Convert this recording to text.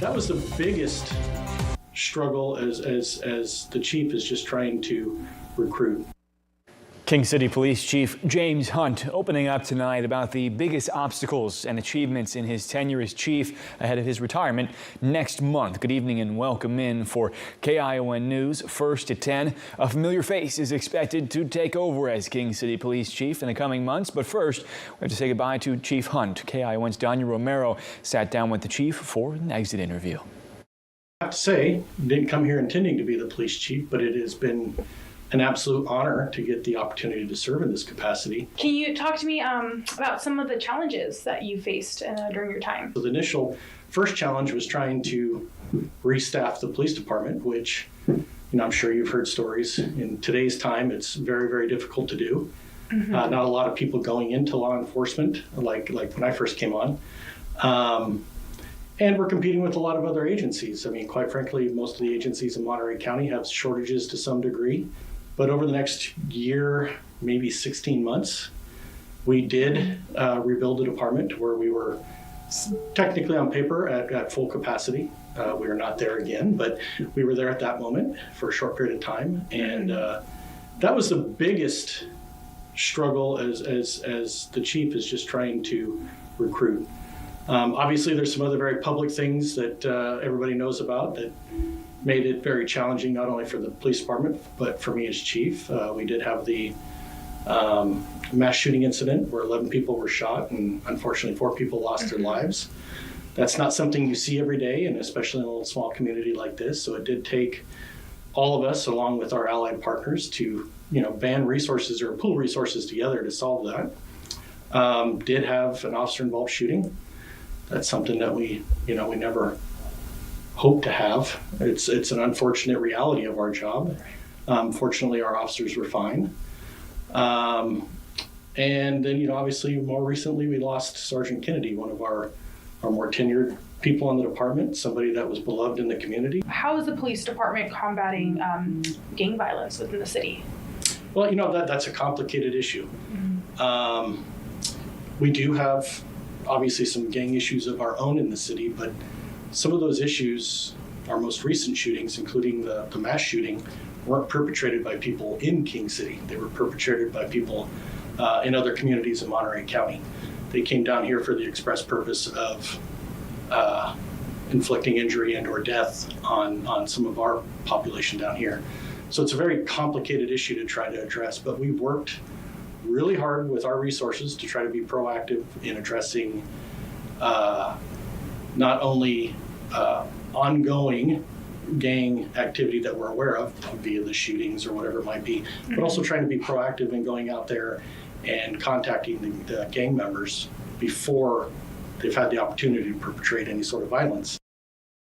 That was the biggest struggle as the chief is just trying to recruit. King City Police Chief James Hunt opening up tonight about the biggest obstacles and achievements in his tenure as chief ahead of his retirement next month. Good evening and welcome in for KION News. First at 10, a familiar face is expected to take over as King City Police Chief in the coming months. But first, we have to say goodbye to Chief Hunt. KION's Danya Romero sat down with the chief for an exit interview. I have to say, didn't come here intending to be the police chief, but it has been an absolute honor to get the opportunity to serve in this capacity. Can you talk to me about some of the challenges that you faced during your time? So the initial first challenge was trying to restaff the police department, which, I'm sure you've heard stories. In today's time, it's very, very difficult to do. Mm-hmm. Not a lot of people going into law enforcement, like when I first came on. And we're competing with a lot of other agencies. I mean, quite frankly, most of the agencies in Monterey County have shortages to some degree. But over the next year, maybe 16 months, we did rebuild the department where we were technically on paper at full capacity. We are not there again, but we were there at that moment for a short period of time. And that was the biggest struggle as the chief is just trying to recruit. Obviously, there's some other very public things that everybody knows about that made it very challenging, not only for the police department, but for me as chief. We did have the mass shooting incident where 11 people were shot and unfortunately 4 people lost their lives. That's not something you see every day, and especially in a little small community like this. So it did take all of us, along with our allied partners, to band resources or pool resources together to solve that. Did have an officer-involved shooting. That's something that we never hope to have. It's an unfortunate reality of our job. Fortunately, our officers were fine. And then, obviously, more recently, we lost Sergeant Kennedy, one of our more tenured people in the department, somebody that was beloved in the community. How is the police department combating gang violence within the city? Well, that's a complicated issue. Mm-hmm. We do have, obviously, some gang issues of our own in the city, but some of those issues, our most recent shootings, including the mass shooting, weren't perpetrated by people in King City. They were perpetrated by people in other communities in Monterey County. They came down here for the express purpose of inflicting injury and or death on some of our population down here. So it's a very complicated issue to try to address, but we've worked really hard with our resources to try to be proactive in addressing not only ongoing gang activity that we're aware of via the shootings or whatever it might be, but also trying to be proactive in going out there and contacting the gang members before they've had the opportunity to perpetrate any sort of violence.